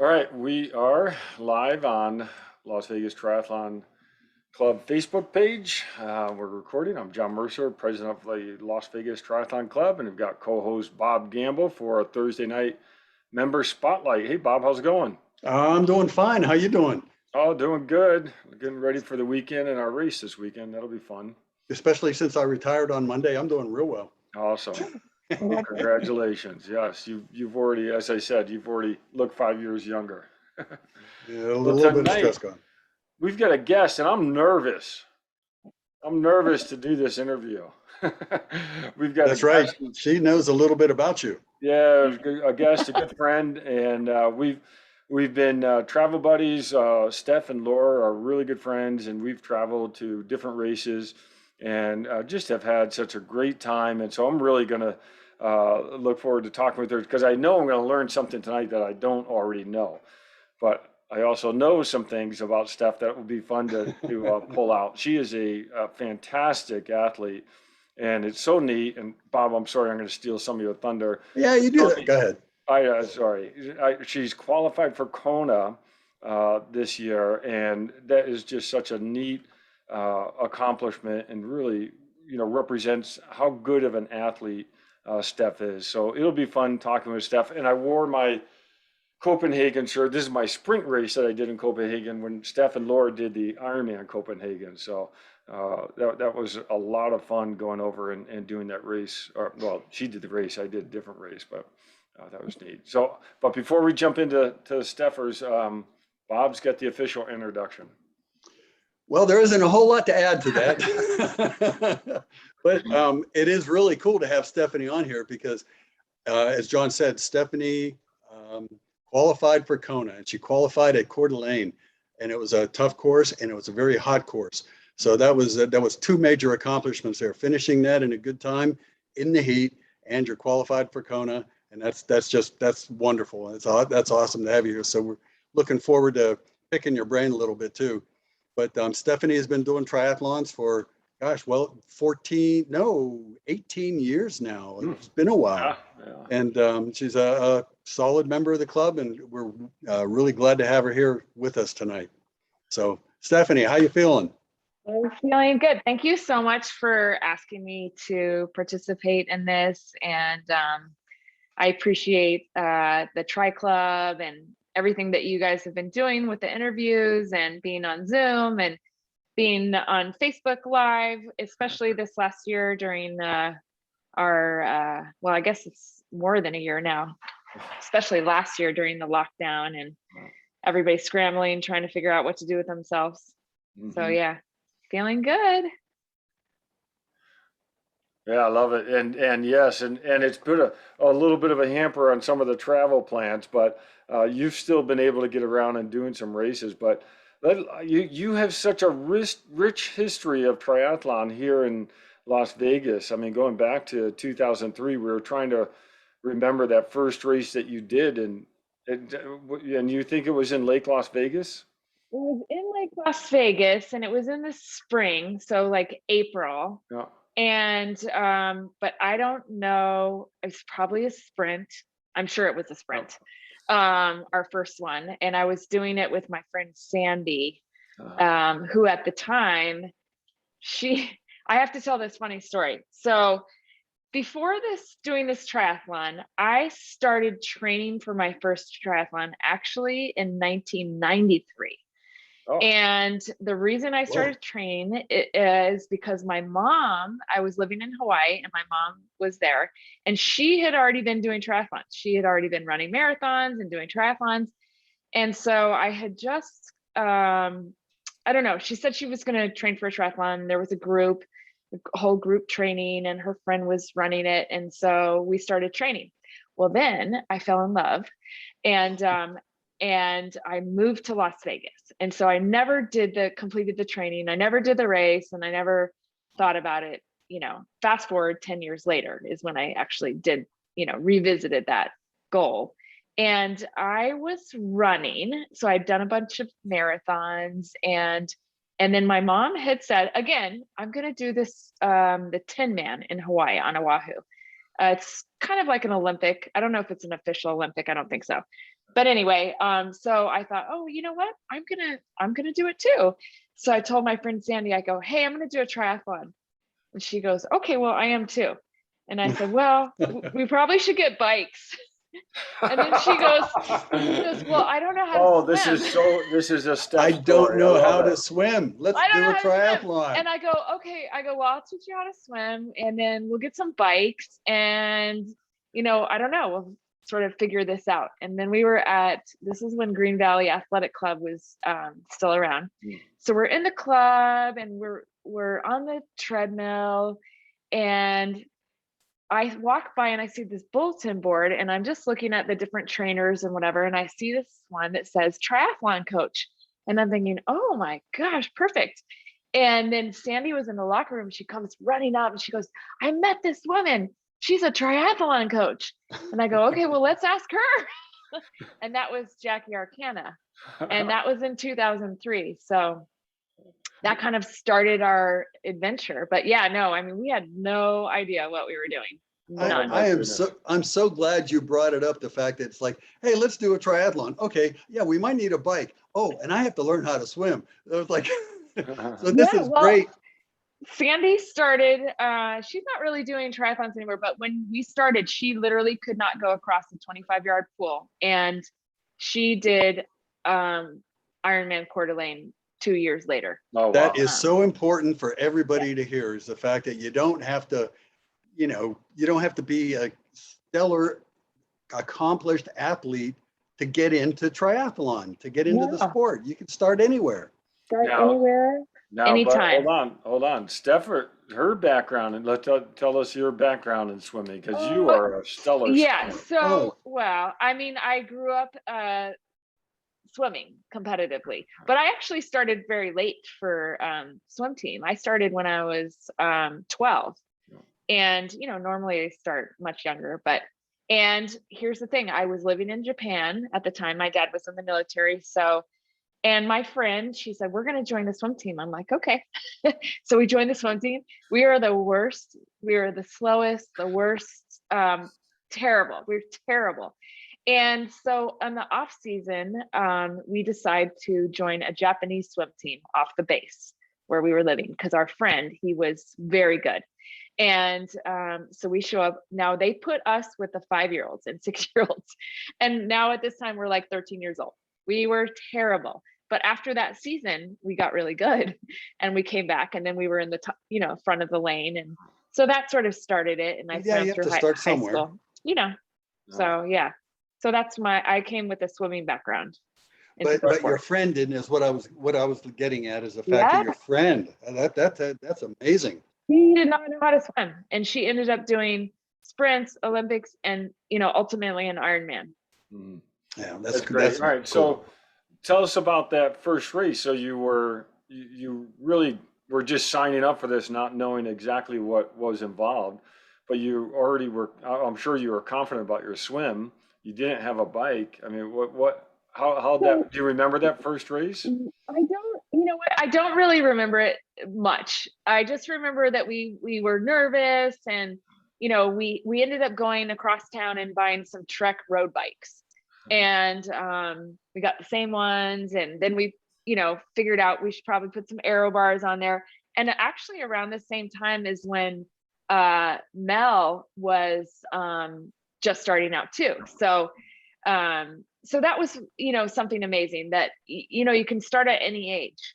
All right, we are live on Las Vegas Triathlon Club Facebook page. We're recording. I'm John Mercer, president of the Las Vegas Triathlon Club, and we've got co-host Bob Gamble for our Thursday night member spotlight. Hey, Bob, how's it going? I'm doing fine. How you doing? Oh, doing good. Getting ready for the weekend and our race this weekend. That'll be fun. Especially since I retired on Monday, I'm doing real well. Awesome. Well, congratulations. Yes, you've already, as I said, you've already looked 5 years younger. Yeah, a Well, little bit of tonight stress gone. we've got a guest, and I'm nervous. I'm nervous to do this interview. We've got a That's right. guest, She knows a little bit about you. yeah, a guest, a good friend, and we've been travel buddies. Stef and Laura are really good friends, and we've traveled to different races, and just have had such a great time. And so I'm really gonna look forward to talking with her because I know I'm gonna learn something tonight that I don't already know. But I also know some things about Steph that would be fun to pull out. She is a fantastic athlete, and it's so neat. And Bob, I'm sorry, I'm going to steal some of your thunder. Yeah, you do that. Go ahead. She's qualified for Kona this year, and that is just such a neat accomplishment, and really, represents how good of an athlete Steph is. So it'll be fun talking with Steph. And I wore my Copenhagen shirt. This is my sprint race that I did in Copenhagen when Steph and Laura did the Ironman Copenhagen. So that was a lot of fun going over and doing that race. Or, well, she did the race, I did a different race, but that was neat. So, but before we jump into Steffers, Bob's got the official introduction. Well, there isn't a whole lot to add to that, but it is really cool to have Stefanie on here because, as John said, Stefanie qualified for Kona, and she qualified at Coeur d'Alene, and it was a tough course, and it was a very hot course. So that was two major accomplishments there, finishing that in a good time in the heat, and you're qualified for Kona, and that's wonderful. That's awesome to have you here. So we're looking forward to picking your brain a little bit too. But Stefanie has been doing triathlons for, gosh, well, 18 years now. It's been a while. Yeah. And she's a solid member of the club, and we're really glad to have her here with us tonight. So, Stefanie, how you feeling? I'm feeling good. Thank you so much for asking me to participate in this. And I appreciate the Tri Club and everything that you guys have been doing with the interviews and being on Zoom and being on Facebook Live, especially this last year during our, well, I guess it's more than a year now, especially last year during the lockdown and everybody scrambling, trying to figure out what to do with themselves. So yeah, feeling good. Yeah, I love it. And yes, and it's put a little bit of a hamper on some of the travel plans, but you've still been able to get around and doing some races. But you have such a rich history of triathlon here in Las Vegas. I mean, going back to 2003, we were trying to remember that first race that you did, and you think it was in Lake Las Vegas? It was in like Las Vegas, and it was in the spring, so like April. Yeah. And but I don't know, it's probably a sprint. I'm sure it was a sprint. Our first one. And I was doing it with my friend Sandy, who at the time, I have to tell this funny story. So before doing this triathlon, I started training for my first triathlon actually in 1993. Oh. And the reason I started training is because my mom, I was living in Hawaii and my mom was there, and she had already been doing triathlons. She had already been running marathons and doing triathlons. And so I had just, I don't know, she said she was going to train for a triathlon. There was a whole group training, and her friend was running it. And so we started training. Well, then I fell in love, and I moved to Las Vegas. And so I never completed the training. I never did the race, and I never thought about it. Fast forward 10 years later is when I actually did, revisited that goal. And I was running. So I'd done a bunch of marathons, and then my mom had said, again, I'm going to do this, the Tin Man in Hawaii on Oahu. It's kind of like an Olympic. I don't know if it's an official Olympic. I don't think so. But anyway, so I thought, oh, you know what? I'm gonna do it too. So I told my friend Sandy, I go, hey, I'm gonna do a triathlon. And she goes, okay, well, I am too. And I said, well, we probably should get bikes. And then she goes, well, I don't know how Oh, to swim. this is a step I don't story. know love how it. to swim. Let's I don't do know a how to swim. triathlon. And I go, okay. I go, well, I'll teach you how to swim, and then we'll get some bikes, and I don't know, we'll sort of figure this out. And then this is when Green Valley Athletic Club was still around. So we're in the club, and we're on the treadmill, and I walk by and I see this bulletin board, and I'm just looking at the different trainers and whatever. And I see this one that says triathlon coach. And I'm thinking, oh my gosh, perfect. And then Sandy was in the locker room. She comes running up and she goes, I met this woman. She's a triathlon coach. And I go, okay, well, let's ask her. And that was Jackie Arcana. And that was in 2003. So that kind of started our adventure. But yeah, no, I mean, we had no idea what we were doing. None. I'm so glad you brought it up, the fact that it's like, hey, let's do a triathlon. Okay, yeah, we might need a bike. Oh, and I have to learn how to swim. It was like, so this is great. Sandy started, she's not really doing triathlons anymore, but when we started, she literally could not go across the 25-yard pool. And she did Ironman Coeur d'Alene 2 years later. Oh, wow. That is so important for everybody to hear, is the fact that you don't have to, you don't have to be a stellar, accomplished athlete to get into triathlon, to get into the sport. You can start anywhere. Anywhere, anytime. But hold on. Steph, her background, and tell us your background in swimming, because you are a stellar swimmer. Well, I mean, I grew up swimming competitively, but I actually started very late for swim team. I started when I was 12. And, normally I start much younger, and here's the thing, I was living in Japan at the time. My dad was in the military. And my friend, she said, we're going to join the swim team. I'm like, okay. So we joined the swim team. We are the worst. We are the slowest, the worst, terrible. We're terrible. And so in the off season, we decided to join a Japanese swim team off the base where we were living, because our friend, he was very good. And so we show up. Now they put us with the 5-year-olds and 6-year-olds. And now at this time, we're like 13 years old. We were terrible. But after that season, we got really good, and we came back, and then we were in the top, front of the lane. And so that sort of started it. And I swam through high school, So yeah. So that's I came with a swimming background. But your friend didn't, is what I was getting at, is the fact that your friend, that's amazing. She did not know how to swim, and she ended up doing sprints, Olympics, and ultimately an Ironman. Mm. Yeah, that's great. That's all right. Cool. So tell us about that first race. So you really were just signing up for this, not knowing exactly what was involved, but you already were, I'm sure you were confident about your swim. You didn't have a bike. I mean, how do you remember that first race? I don't, I don't really remember it much. I just remember that we were nervous, and, we ended up going across town and buying some Trek road bikes, and we got the same ones. And then we, figured out we should probably put some aero bars on there. And actually around the same time is when Mel was just starting out too. So that was, something amazing that, you can start at any age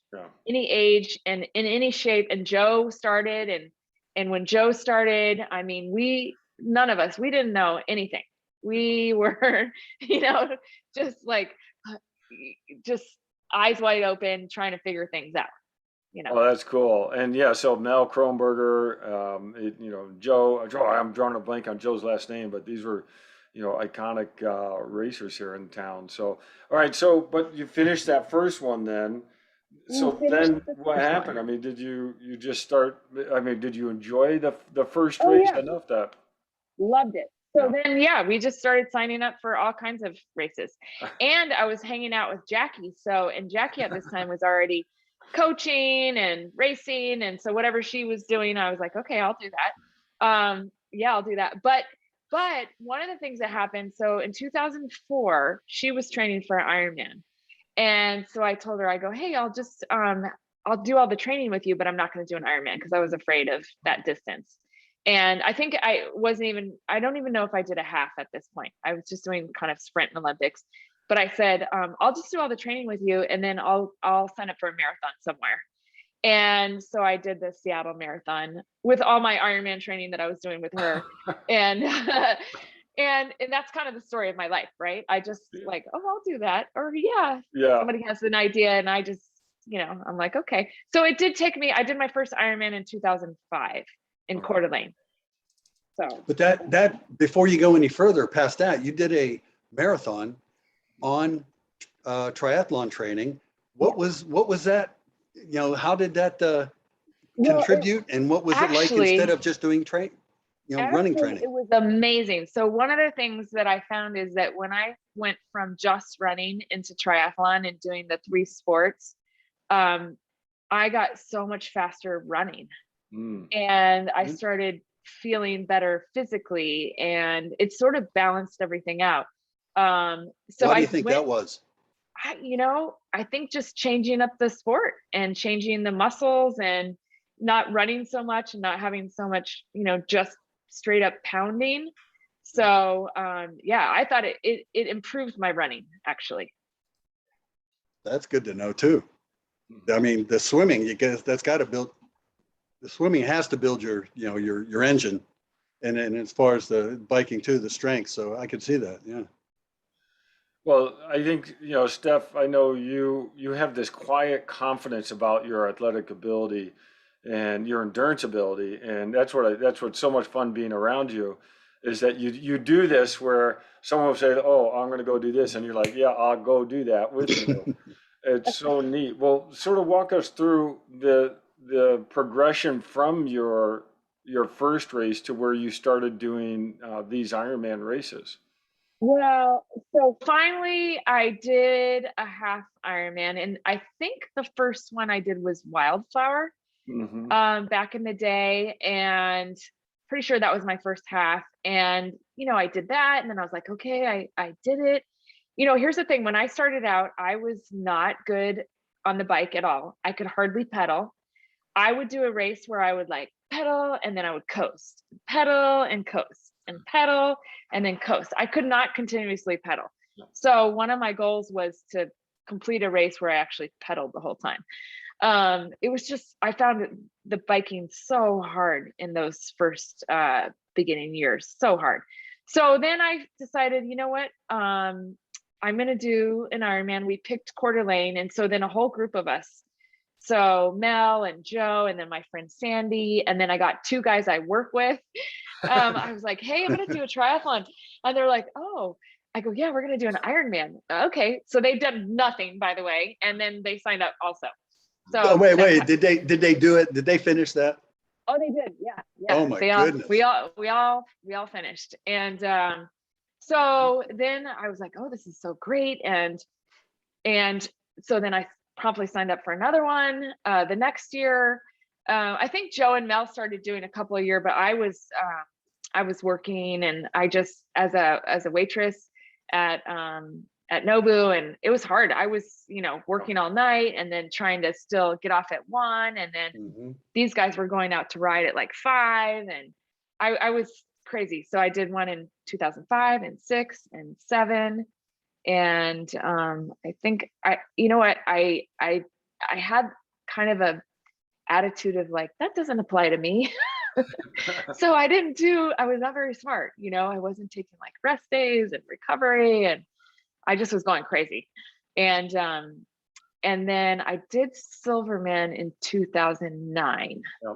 and in any shape. And Joe started, and when Joe started, I mean, none of us, we didn't know anything. We were, just eyes wide open, trying to figure things out. Oh, that's cool. And yeah, so Mel Kronberger, Joe, I'm drawing a blank on Joe's last name, but these were, iconic racers here in town. So, all right. So, but you finished that first one then. So then what happened? I mean, did you just start, did you enjoy the first race enough that? Loved it. So then, we just started signing up for all kinds of races. And I was hanging out with Jackie. And Jackie at this time was already coaching and racing. And so whatever she was doing, I was like, okay, I'll do that. I'll do that. But But one of the things that happened, so in 2004, she was training for an Ironman. And so I told her, I go, hey, I'll just, I'll do all the training with you, but I'm not going to do an Ironman because I was afraid of that distance. And I think I don't even know if I did a half at this point. I was just doing kind of sprint and Olympics. But I said, I'll just do all the training with you, and then I'll sign up for a marathon somewhere. And so I did the Seattle Marathon with all my Ironman training that I was doing with her. And and that's kind of the story of my life, right? I just like, oh, I'll do that. Or yeah, somebody has an idea, and I just, I'm like, okay. So it did take me, I did my first Ironman in 2005 in Coeur d'Alene. So, but that before you go any further past that, you did a marathon on triathlon training. What was that? How did that contribute, and what was it like instead of just doing running training? It was amazing. So one of the things that I found is that when I went from just running into triathlon and doing the 3 sports, I got so much faster running, and I started feeling better physically, and it sort of balanced everything out. So why do you think that was? I think just changing up the sport and changing the muscles and not running so much and not having so much, just straight up pounding. So I thought it improved my running, actually. That's good to know too. I mean, the swimming, the swimming has to build your engine, and as far as the biking too, the strength. So I could see that. Yeah. Well, I think, Steph, I know you have this quiet confidence about your athletic ability and your endurance ability, and that's what's so much fun being around you, is that you do this where someone will say, "Oh, I'm going to go do this," and you're like, "Yeah, I'll go do that with you." It's so neat. Well, sort of walk us through the progression from your first race to where you started doing these Ironman races. Well, so finally I did a half Ironman, and I think the first one I did was Wildflower back in the day, and pretty sure that was my first half. And I did that, and then I was like, okay, I did it. Here's the thing: when I started out, I was not good on the bike at all. I could hardly pedal. I would do a race where I would like pedal, and then I would coast, pedal and coast, and pedal and then coast. I could not continuously pedal. So one of my goals was to complete a race where I actually pedaled the whole time. It was just, I found the biking so hard in those first beginning years, so hard. So then I decided, you know what? I'm going to do an Ironman. We picked Coeur d'Alene. And so then a whole group of us, so Mel and Joe, and then my friend Sandy, and then I got 2 guys I work with. I was like, hey, I'm going to do a triathlon. And they're like, oh, I go, yeah, we're going to do an Ironman. Okay. So they've done nothing, by the way. And then they signed up also. So oh, wait, did they do it? Did they finish that? Oh, they did. Yeah. Oh my goodness. We all finished. And so then I was like, oh, this is so great. And so then I promptly signed up for another one the next year. I think Joe and Mel started doing a couple of years, but I was working, and I just as a waitress at Nobu, and it was hard. I was working all night and then trying to still get off at 1, and then these guys were going out to ride at like 5, and I was crazy. So I did one in 2005 and 6 and 7. And I think I had kind of a attitude of like, that doesn't apply to me. So I was not very smart. I wasn't taking like rest days and recovery, and I just was going crazy. And then I did Silverman in 2009. Yeah.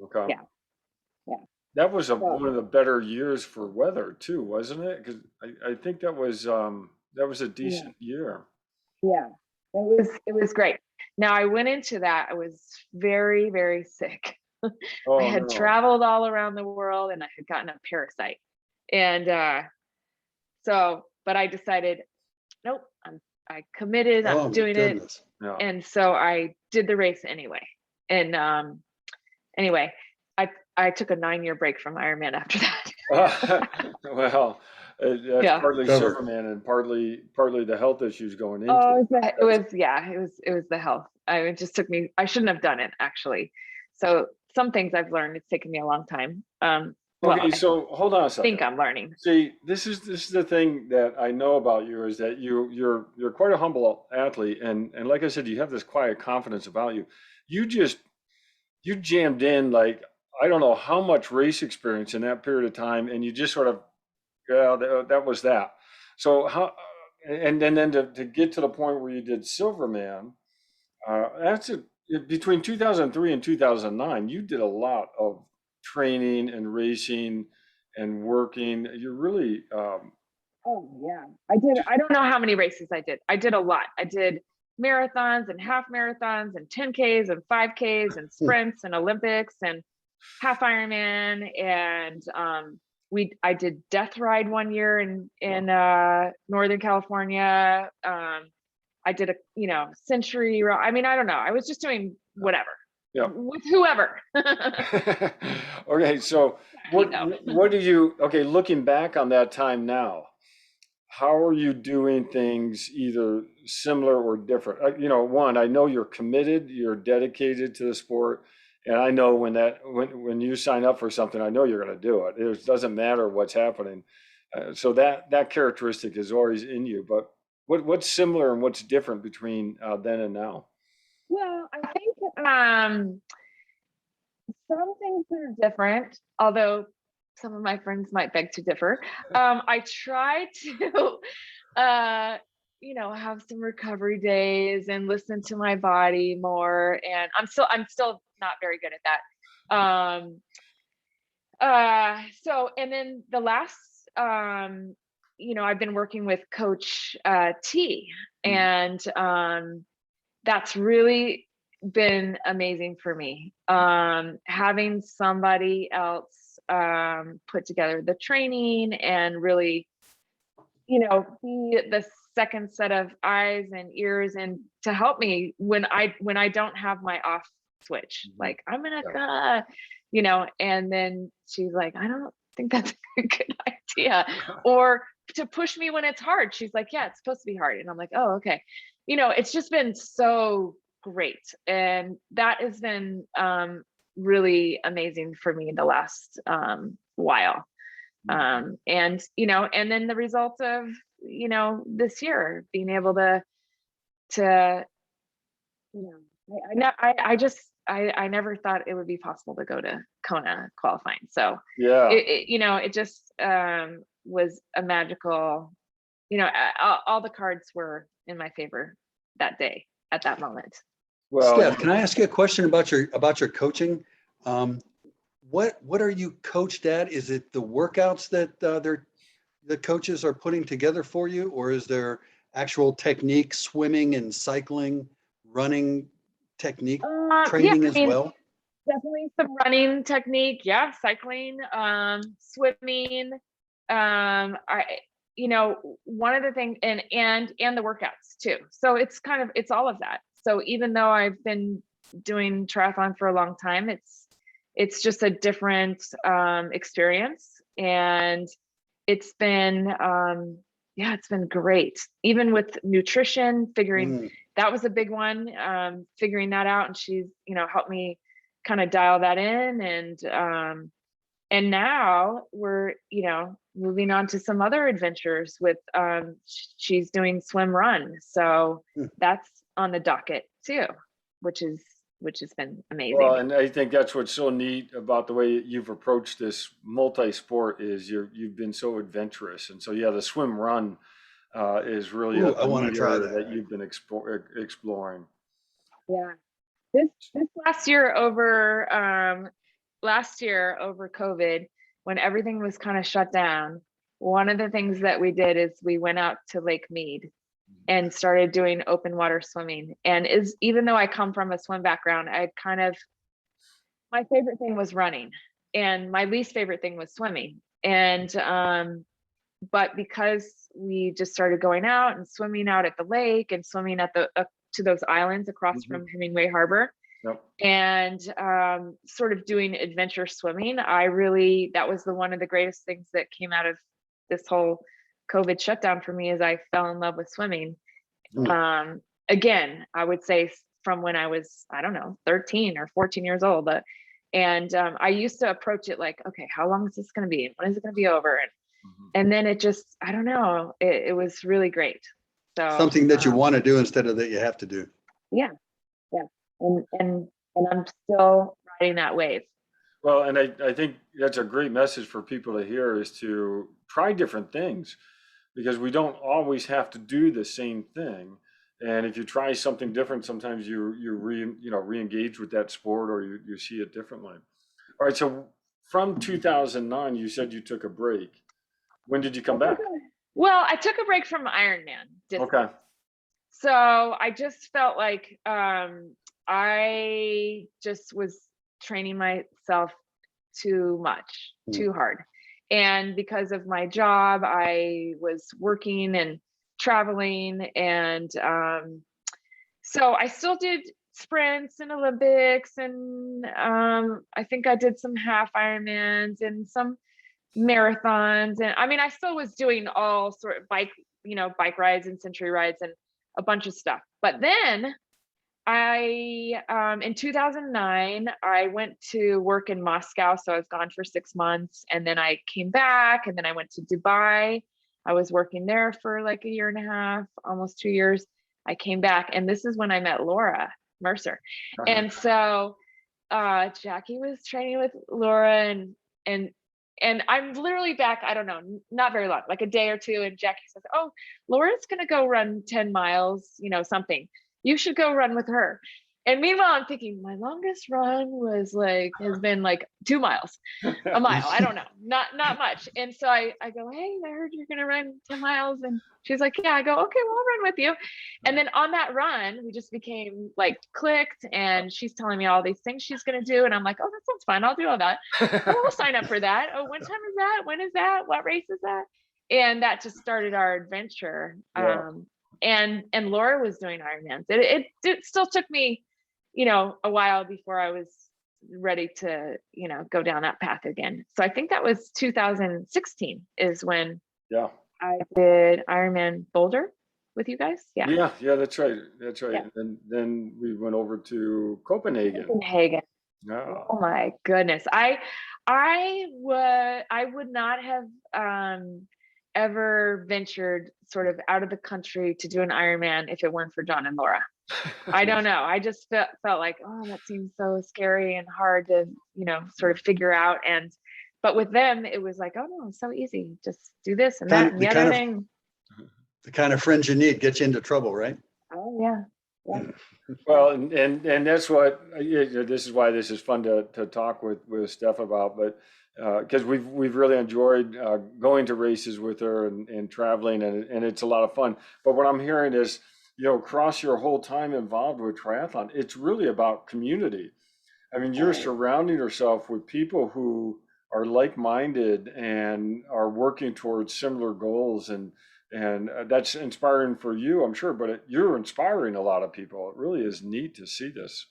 Okay. Yeah. That was one of the better years for weather too, wasn't it? Because I think that was a decent year. Yeah, it was great. Now I went into that, I was very, very sick. Oh, I had no. traveled all around the world, and I had gotten a parasite. And but I decided, nope, I committed, I'm doing it. Yeah. And so I did the race anyway. And anyway, I took a 9-year break from Ironman after that. Well, that's Yeah. partly Covered. Silverman and partly the health issues going into Oh, it. it was, yeah, it was the health. It just took me, I shouldn't have done it actually. So some things I've learned, it's taken me a long time. Well, Okay, I so hold on a think second. I'm learning. See, this is the thing that I know about you is that you're quite a humble athlete, and like I said, you have this quiet confidence about you. You just you jammed in like I don't know how much race experience in that period of time, and you just sort of yeah, that was that. So how and then to get to the point where you did Silverman, that's a between 2003 and 2009, you did a lot of training and racing and working. You're really Oh yeah. I did. I don't know how many races I did. I did a lot. I did marathons and half marathons and 10Ks and 5Ks and sprints and Olympics and half Ironman. And I did Death Ride one year in Northern California. I did a, century. I mean, I don't know. I was just doing whatever yeah. with whoever. Okay, so You know. what do you okay, looking back on that time now, how are you doing things either similar or different? One, I know you're committed, you're dedicated to the sport, and I know when you sign up for something, I know you're going to do it. It doesn't matter what's happening. So that characteristic is always in you. But what's similar and what's different between then and now? Well, I think some things are different, although some of my friends might beg to differ. I try to, have some recovery days and listen to my body more. And I'm still not very good at that. So, and then the last, I've been working with Coach T, Mm. and that's really been amazing for me. Having somebody else put together the training and really, be the second set of eyes and ears and to help me when I don't have my off switch. Mhm. Like I'm gonna Yeah. and then she's like, I don't think that's a good idea. Or to push me when it's hard. She's like, yeah, it's supposed to be hard. And I'm like, oh, okay. It's just been so great. And that has been really amazing for me the last while. And then the result of, this year being able to, I never thought it would be possible to go to Kona qualifying. So Yeah. it just was a magical, all the cards were in my favor that day at that moment. Well, Steph, can I ask you a question about your coaching? Um, what are you coached at? Is it the workouts that the coaches are putting together for you, or is there actual technique, swimming and cycling, running technique Yeah, training I as mean, well? definitely some running technique. Yeah, cycling, swimming. One of the things, and the workouts too. So it's all of that. So even though I've been doing triathlon for a long time, it's just a different experience, and it's been it's been great. Even with nutrition, figuring Mm, that was a big one, figuring that out, and she's helped me kind of dial that in, and now we're moving on to some other adventures with she's doing swim run, so mm. that's on the docket too, which has been well, amazing. and I think that's what's so neat about the way you've approached this multi-sport is you've been so adventurous, and so yeah, the swim run is really Ooh, I a want to neat try area that. that you've been exploring. Yeah, this last year over COVID, when everything was kind of shut down, one of the things that we did is we went out to Lake Mead and started doing open water swimming. And even though I come from a swim background, my favorite thing was running and my least favorite thing was swimming. And but because we just started going out and swimming out at the lake and swimming at to those islands across Mhm. from Hemingway Harbor, Yep. And sort of doing adventure swimming. That was one of the greatest things that came out of this whole COVID shutdown for me, is I fell in love with swimming. Again, I would say from when I was, I don't know, 13 or 14 years old. And I used to approach it like, okay, how long is this going to be? When is it going to be over? And then it just, I don't know, it was really great. So Something that you want to do instead of that you have to do. Yeah. And I'm still riding that wave. Well, and I think that's a great message for people to hear, is to try different things, because we don't always have to do the same thing. And if you try something different, sometimes you re-engage with that sport, or you see it differently. All right, so from 2009, you said you took a break. When did you come back? Well, I took a break from Ironman distance. Okay. So I just felt like I just was training myself too much, too hard. And because of my job, I was working and traveling. And so I still did sprints and Olympics. And I think I did some half Ironmans and some marathons. And I mean, I still was doing all sort of bike rides and century rides and a bunch of stuff. But then in 2009, I went to work in Moscow. So I was gone for 6 months, and then I came back, and then I went to Dubai. I was working there for like a year and a half, almost 2 years. I came back, and this is when I met Laura Mercer. And so Jackie was training with Laura, and I'm literally back, I don't know, not very long, like a day or two. And Jackie says, oh, Laura's going to go run 10 miles, something. You should go run with her. And meanwhile, I'm thinking my longest run has been like 2 miles, a mile. I don't know, not much. And so I go, hey, I heard you're going to run 10 miles. And she's like, yeah. I go, okay, well, I'll run with you. And then on that run, we just became like clicked, and she's telling me all these things she's going to do. And I'm like, oh, that sounds fun. I'll do all that. Oh, we'll sign up for that. Oh, what time is that? When is that? What race is that? And that just started our adventure. Yeah. And Laura was doing Ironmans. It still took me, a while before I was ready to, go down that path again. So I think that was 2016 is when I did Ironman Boulder with you guys. Yeah, that's right. Yeah. And then we went over to Copenhagen. Yeah. Oh my goodness. I would not have ever ventured sort of out of the country to do an Ironman if it weren't for John and Laura. I don't know. I just felt like, oh, that seems so scary and hard to, sort of figure out. But with them, it was like, oh no, it's so easy. Just do this and that and the other thing. The kind of friends you need get you into trouble, right? Oh yeah. Well, and that's what, this is why this is fun to talk with Steph about, but because we've really enjoyed going to races with her and traveling, and it's a lot of fun. But what I'm hearing is, across your whole time involved with triathlon, it's really about community. I mean, you're surrounding yourself with people who are like-minded and are working towards similar goals, and that's inspiring for you, I'm sure, but you're inspiring a lot of people. It really is neat to see this.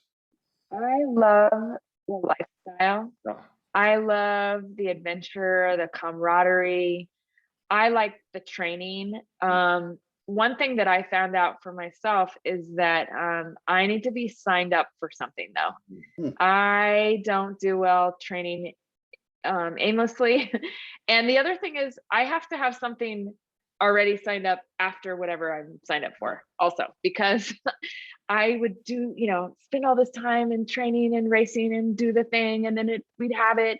I love the lifestyle. Yeah. I love the adventure, the camaraderie. I like the training. One thing that I found out for myself is that I need to be signed up for something, though. I don't do well training aimlessly. And the other thing is I have to have something already signed up after whatever I'm signed up for also, because I would do, spend all this time in training and racing and do the thing. And then we'd have it,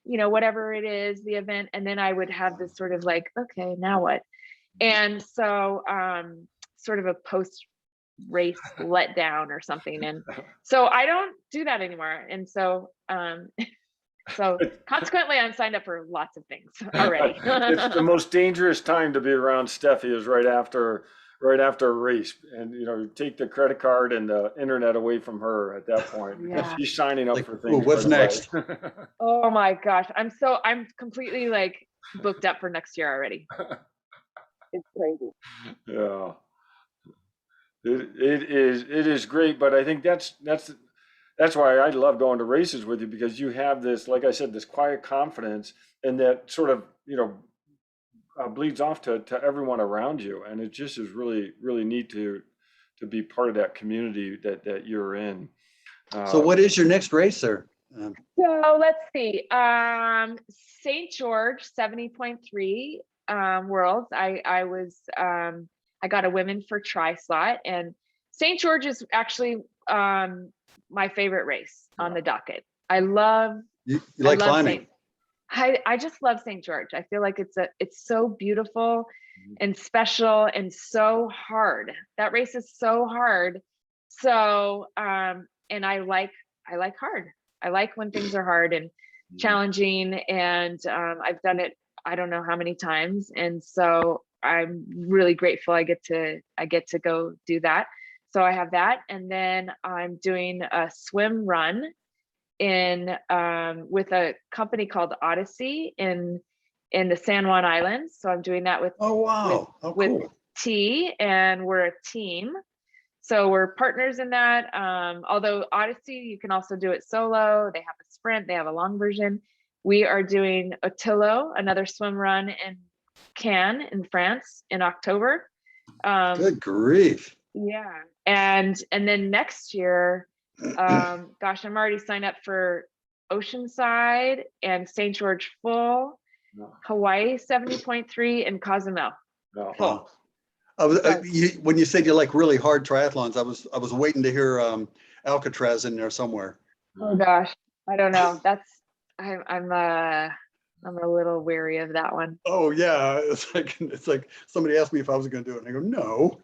whatever it is, the event. And then I would have this sort of like, okay, now what? And so sort of a post race letdown or something. And so I don't do that anymore. And so so consequently, I'm signed up for lots of things already. It's the most dangerous time to be around Steffi is right after a race, and take the credit card and the internet away from her at that point, because she's signing up for things. What's next? Oh my gosh, I'm completely like booked up for next year already. It's crazy. Yeah, it is great, but I think that's that's why I love going to races with you, because you have this, like I said, this quiet confidence, and that sort of, bleeds off to everyone around you. And it just is really, really neat to be part of that community that you're in. So what is your next race, sir? So let's see. St. George 70.3 Worlds. I got a women for tri slot, and St. George is actually my favorite race on the docket. I love You like climbing? I just love St. George. I feel like it's so beautiful and special and so hard. That race is so hard. So and I like hard. I like when things are hard and challenging, and I've done it I don't know how many times, and so I'm really grateful I get to go do that. So I have that, and then I'm doing a swim run in with a company called Odyssey in the San Juan Islands. So I'm doing that with Oh, wow. Oh, with cool. T, and we're a team. So we're partners in that. Although Odyssey, you can also do it solo. They have a sprint, they have a long version. We are doing Otillo, another swim run in Cannes in France in October. Good grief. Yeah. And then next year, gosh, I'm already signed up for Oceanside and St. George full, Hawaii 70.3, and Cozumel full. When you said you like really hard triathlons, I was waiting to hear Alcatraz in there somewhere. Oh gosh, I don't know. I'm a little weary of that one. Oh yeah, it's like somebody asked me if I was going to do it, and I go no.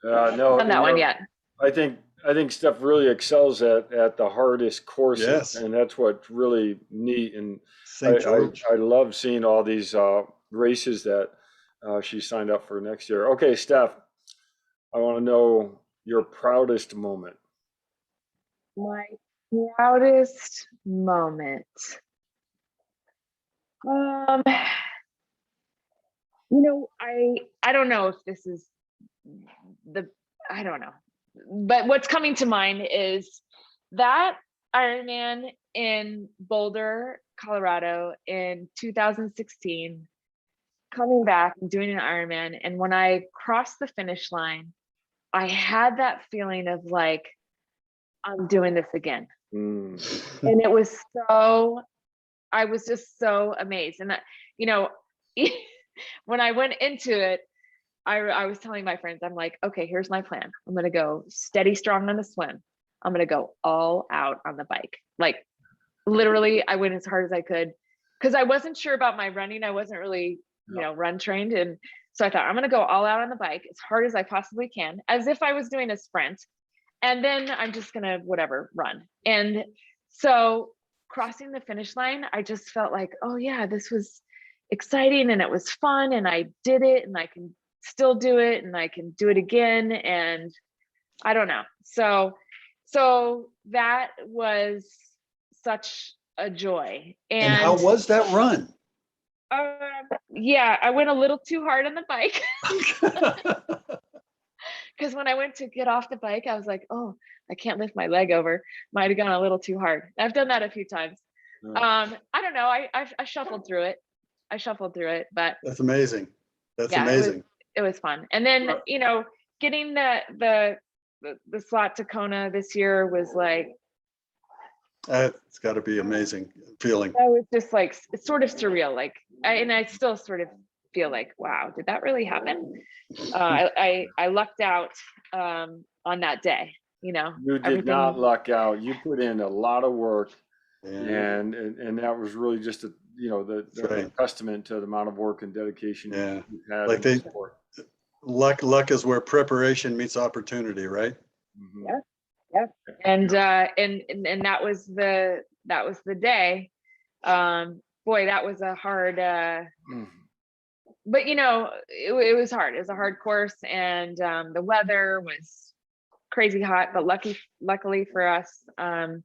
No, Done that one yet. I think Steph really excels at the hardest courses, Yes. and that's what's really neat. And St. George. I love seeing all these races that she signed up for next year. Okay, Steph, I want to know your proudest moment. My proudest moment. I don't know if this is I don't know, but what's coming to mind is that Ironman in Boulder, Colorado in 2016, coming back and doing an Ironman. And when I crossed the finish line, I had that feeling of like, I'm doing this again. And it was I was just so amazed. And that, when I went into it, I was telling my friends, I'm like, okay, here's my plan. I'm going to go steady, strong on the swim. I'm going to go all out on the bike. Like literally I went as hard as I could, because I wasn't sure about my running. I wasn't really, run trained. And so I thought, I'm going to go all out on the bike as hard as I possibly can, as if I was doing a sprint. And then I'm just going to run. And so crossing the finish line, I just felt like, oh yeah, this was exciting and it was fun and I did it and I can still do it and I can do it again. And I don't know. So that was such a joy. And how was that run? Yeah, I went a little too hard on the bike. Because when I went to get off the bike, I was like, oh, I can't lift my leg over. Might have gone a little too hard. I've done that a few times. I don't know. I shuffled through it, but that's amazing. That's amazing. It was fun. And then, getting the slot to Kona this year was like, it's got to be amazing feeling. That was just like, it's sort of surreal. Like, I still sort of feel like, wow, did that really happen? I lucked out on that day. You did not luck out. You put in a lot of work, Yeah. and that was really just the testament to the amount of work and dedication you had. Like luck is where preparation meets opportunity, right? Mm-hmm. Yeah. And that was the day. Boy, that was a hard. But it was hard. It was a hard course, and the weather was crazy hot. But luckily for us, I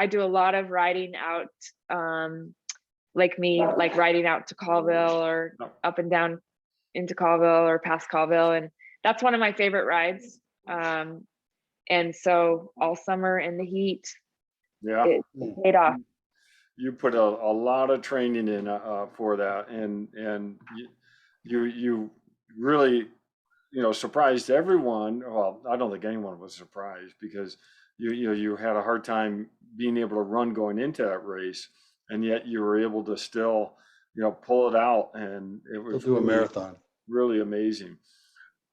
do a lot of riding out, like riding out to Colville or up and down into Colville or past Colville, and that's one of my favorite rides. And so all summer in the heat, Yeah. it paid off. You put a lot of training in for that, and you really, surprised everyone. Well, I don't think anyone was surprised because you had a hard time being able to run going into that race, and yet you were able to still, pull it out, and it We'll was do a really, marathon. really amazing.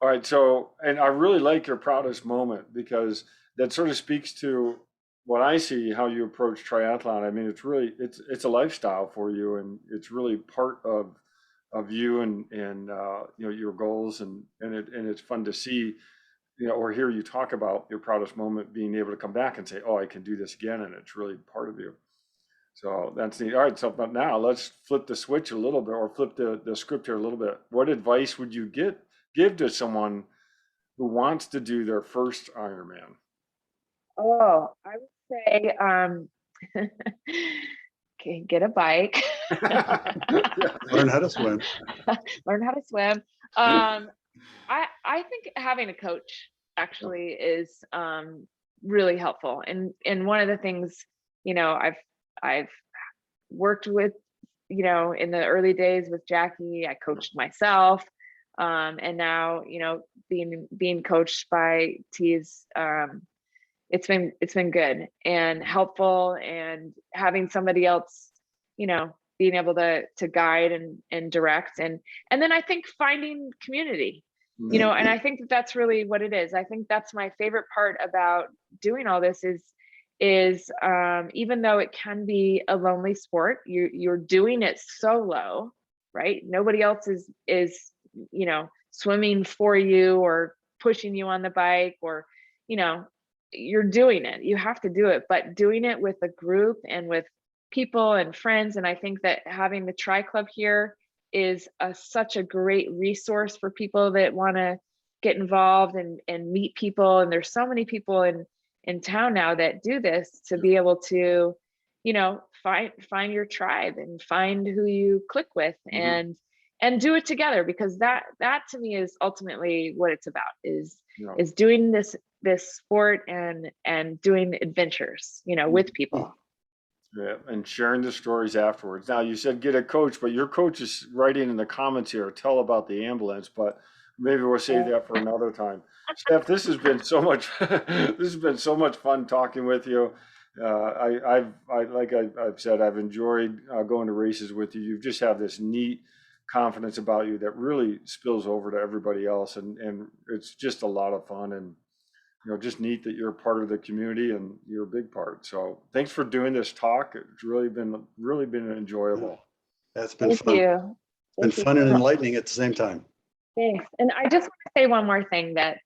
All right, so, and I really like your proudest moment because that sort of speaks to what I see how you approach triathlon. I mean, it's a lifestyle for you, and it's really part of you and your goals, and it's fun to see, or hear you talk about your proudest moment being able to come back and say, oh, I can do this again, and it's really part of you. So that's neat. All right, so but now let's flip the switch a little bit, or flip the script here a little bit. What advice would you give to someone who wants to do their first Ironman? Oh, I would say, okay, get a bike. Learn how to swim. Learn how to swim. I think having a coach actually is really helpful. And one of the things, I've worked with, in the early days with Jackie, I coached myself. And now, being coached by T's, it's been good and helpful, and having somebody else, being able to guide and direct, and then I think finding community, and I think that's really what it is. I think that's my favorite part about doing all this is even though it can be a lonely sport, you're doing it solo, right? Nobody else is swimming for you or pushing you on the bike, or you're doing it. You have to do it, but doing it with a group and with people and friends. And I think that having the Tri Club here is such a great resource for people that want to get involved and meet people. And there's so many people in town now that do this, to be able to, find your tribe and find who you click with, and do it together, because that to me is ultimately what it's about, is doing this sport and doing adventures, with people. Yeah, and sharing the stories afterwards. Now, you said get a coach, but your coach is writing in the comments here, tell about the ambulance, but maybe we'll save that for another time. Steph, this has been so much this has been so much fun talking with you. I've said, I've enjoyed going to races with you. You just have this neat confidence about you that really spills over to everybody else, and it's just a lot of fun, and just neat that you're a part of the community, and you're a big part. So thanks for doing this talk. It's really been enjoyable. That's been Thank fun. you. It's been fun and enlightening at the same time. Thanks. And I just want to say one more thing, that,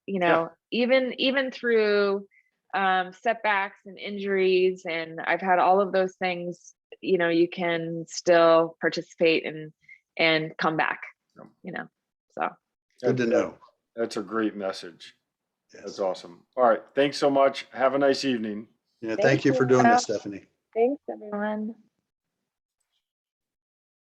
even through setbacks and injuries, and I've had all of those things, you can still participate and come back, so. Good to know. That's a great message. Yes. That's awesome. All right. Thanks so much. Have a nice evening. Yeah, thank you for doing this, Stefanie. Thanks, everyone.